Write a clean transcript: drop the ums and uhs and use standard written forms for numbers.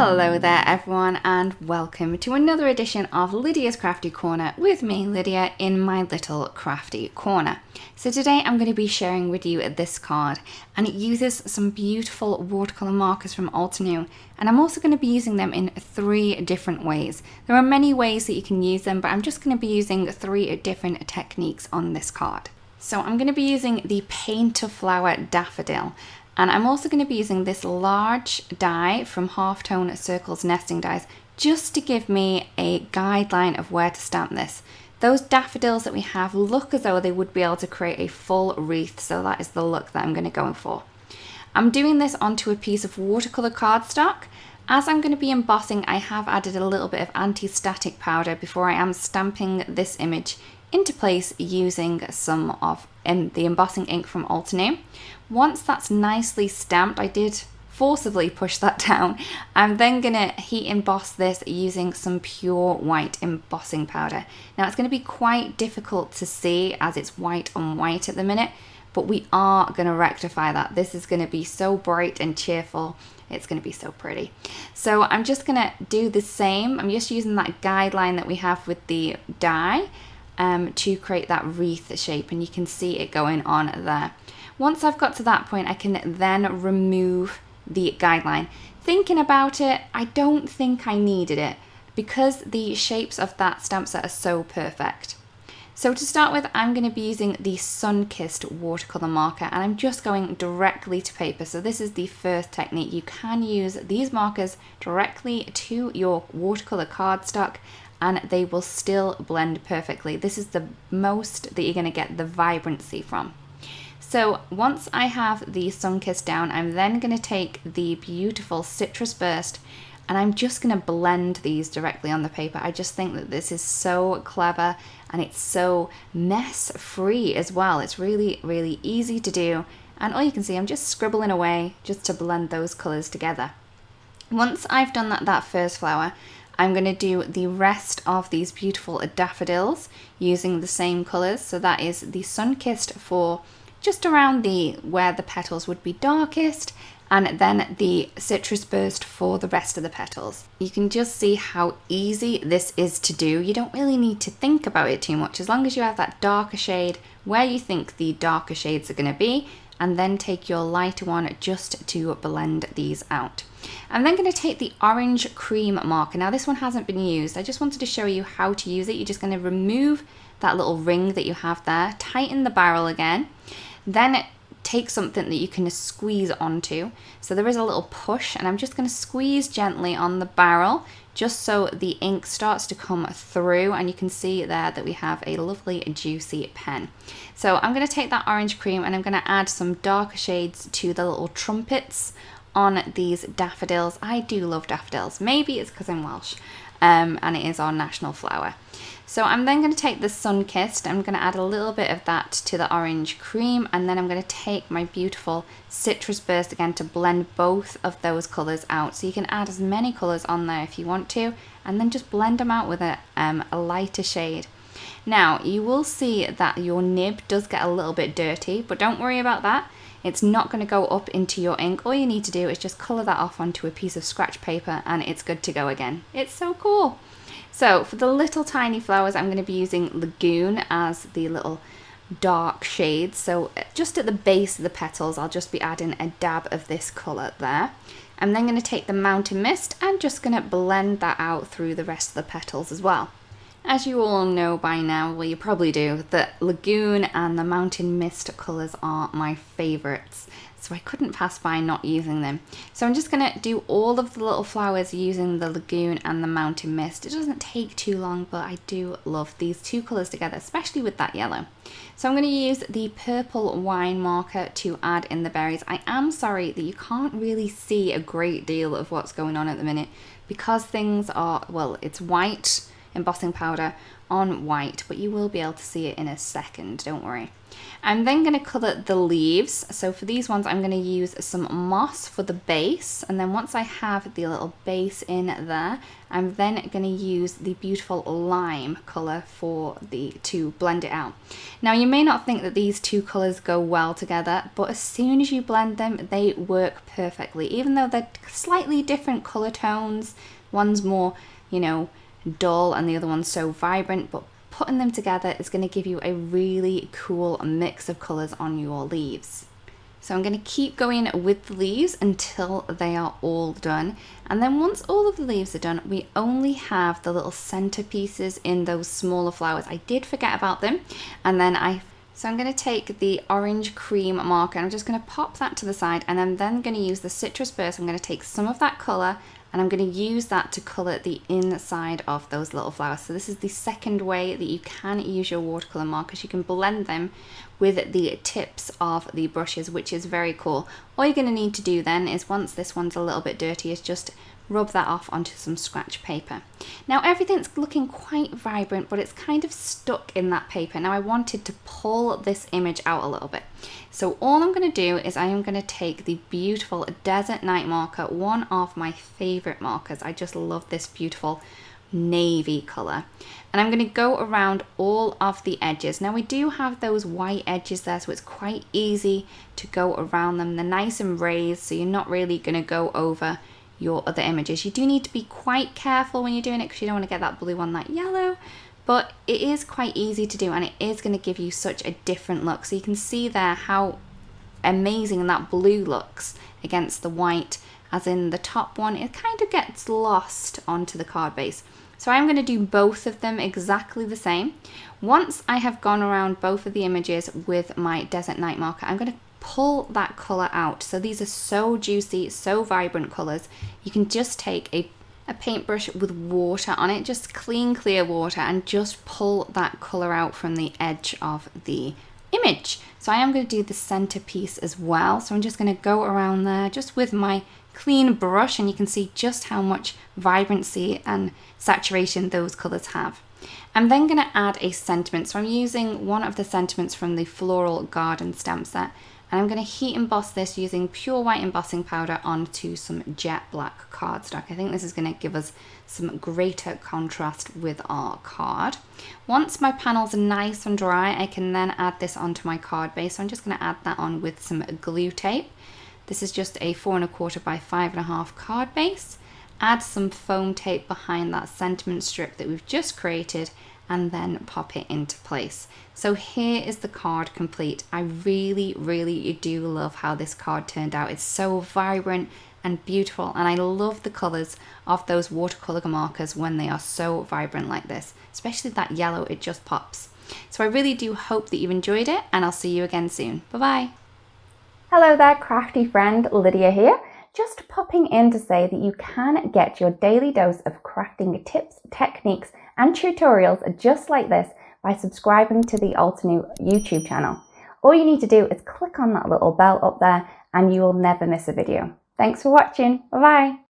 Hello there everyone, and welcome to another edition of Lydia's Crafty Corner with me, Lydia, in my little crafty corner. So today I'm going to be sharing with you this card, and it uses some beautiful watercolor markers from Altenew, and I'm also going to be using them in 3 different ways. There are many ways that you can use them, but I'm just going to be using 3 different techniques on this card. So I'm going to be using the Paint to Flower Daffodil. And I'm also going to be using this large die from Halftone Circles Nesting Dies just to give me a guideline of where to stamp this. Those daffodils that we have look as though they would be able to create a full wreath, so that is the look that I'm going to go for. I'm doing this onto a piece of watercolor cardstock. As I'm going to be embossing, I have added a little bit of anti-static powder before I am stamping this image into place using some of the embossing ink from Altenew. Once that's nicely stamped, I did forcibly push that down. I'm then going to heat emboss this using some pure white embossing powder. Now it's going to be quite difficult to see as it's white on white at the minute, but we are going to rectify that. This is going to be so bright and cheerful. It's going to be so pretty. So I'm just going to do the same. I'm just using that guideline that we have with the die to create that wreath shape, and you can see it going on there. Once I've got to that point, I can then remove the guideline. Thinking about it, I don't think I needed it because the shapes of that stamp set are so perfect. So to start with, I'm going to be using the Sun-Kissed watercolor marker, and I'm just going directly to paper. So this is the first technique. You can use these markers directly to your watercolor cardstock and they will still blend perfectly. This is the most that you're going to get the vibrancy from. So once I have the Sun-Kissed down, I'm then going to take the beautiful Citrus Burst and I'm just going to blend these directly on the paper. I just think that this is so clever and it's so mess free as well. It's really, really easy to do. And all you can see, I'm just scribbling away just to blend those colors together. Once I've done that first flower, I'm going to do the rest of these beautiful daffodils using the same colors. So that is the Sun-Kissed for just around where the petals would be darkest, and then the Citrus Burst for the rest of the petals. You can just see how easy this is to do. You don't really need to think about it too much, as long as you have that darker shade where you think the darker shades are going to be, and then take your lighter one just to blend these out. I'm then going to take the orange cream marker. Now this one hasn't been used. I just wanted to show you how to use it. You're just going to remove that little ring that you have there, tighten the barrel again, then take something that you can squeeze onto. So there is a little push, and I'm just going to squeeze gently on the barrel just so the ink starts to come through, and you can see there that we have a lovely juicy pen. So I'm going to take that orange cream and I'm going to add some darker shades to the little trumpets on these daffodils. I do love daffodils. Maybe it's because I'm Welsh and it is our national flower. So I'm then going to take the Sun-Kissed, I'm going to add a little bit of that to the orange cream, and then I'm going to take my beautiful Citrus Burst again to blend both of those colours out. So you can add as many colours on there if you want to, and then just blend them out with a lighter shade. Now you will see that your nib does get a little bit dirty, but don't worry about that. It's not going to go up into your ink. All you need to do is just colour that off onto a piece of scratch paper and it's good to go again. It's so cool. So for the little tiny flowers, I'm going to be using Lagoon as the little dark shades. So just at the base of the petals, I'll just be adding a dab of this colour there. I'm then going to take the Mountain Mist and just going to blend that out through the rest of the petals as well. As you all know by now, well you probably do, that Lagoon and the Mountain Mist colours are my favourites. So I couldn't pass by not using them. So I'm just going to do all of the little flowers using the Lagoon and the Mountain Mist. It doesn't take too long, but I do love these 2 colours together, especially with that yellow. So I'm going to use the purple wine marker to add in the berries. I am sorry that you can't really see a great deal of what's going on at the minute because things are, well, it's white embossing powder on white, but you will be able to see it in a second, don't worry. I'm then going to colour the leaves. So for these ones, I'm going to use some moss for the base. And then once I have the little base in there, I'm then going to use the beautiful lime colour to blend it out. Now you may not think that these two colours go well together, but as soon as you blend them, they work perfectly. Even though they're slightly different colour tones, one's more, you know, dull and the other one's so vibrant, but putting them together is going to give you a really cool mix of colours on your leaves. So I'm going to keep going with the leaves until they are all done. And then once all of the leaves are done, we only have the little centerpieces in those smaller flowers. I did forget about them. And then so I'm going to take the orange cream marker and I'm just going to pop that to the side, and I'm then going to use the citrus burst. I'm going to take some of that colour and I'm going to use that to colour the inside of those little flowers. So this is the second way that you can use your watercolour markers. You can blend them with the tips of the brushes, which is very cool. All you're going to need to do then is, once this one's a little bit dirty, is just rub that off onto some scratch paper. Now everything's looking quite vibrant, but it's kind of stuck in that paper. Now I wanted to pull this image out a little bit. So all I'm going to do is I am going to take the beautiful Desert Night marker, one of my favorite markers. I just love this beautiful navy color, and I'm going to go around all of the edges. Now we do have those white edges there, so it's quite easy to go around them. They're nice and raised, so you're not really going to go over your other images. You do need to be quite careful when you're doing it because you don't want to get that blue on that yellow, but it is quite easy to do and it is going to give you such a different look. So you can see there how amazing that blue looks against the white, as in the top one, it kind of gets lost onto the card base. So I'm going to do both of them exactly the same. Once I have gone around both of the images with my Desert Night marker, I'm going to pull that colour out. So these are so juicy, so vibrant colours. You can just take a paintbrush with water on it, just clean, clear water, and just pull that colour out from the edge of the image. So I am going to do the centerpiece as well. So I'm just going to go around there just with my clean brush, and you can see just how much vibrancy and saturation those colours have. I'm then going to add a sentiment. So I'm using one of the sentiments from the Floral Garden stamp set, and I'm going to heat emboss this using pure white embossing powder onto some jet black cardstock. I think this is going to give us some greater contrast with our card. Once my panels are nice and dry, I can then add this onto my card base. So I'm just going to add that on with some glue tape. This is just a 4 1/4 by 5 1/2 card base. Add some foam tape behind that sentiment strip that we've just created, and then pop it into place. So here is the card complete. I really, really do love how this card turned out. It's so vibrant and beautiful, and I love the colours of those watercolour markers when they are so vibrant like this, especially that yellow, it just pops. So I really do hope that you've enjoyed it, and I'll see you again soon. Bye-bye. Hello there, crafty friend, Lydia here. Just popping in to say that you can get your daily dose of crafting tips, techniques, and tutorials just like this by subscribing to the Altenew YouTube channel. All you need to do is click on that little bell up there and you will never miss a video. Thanks for watching. Bye bye.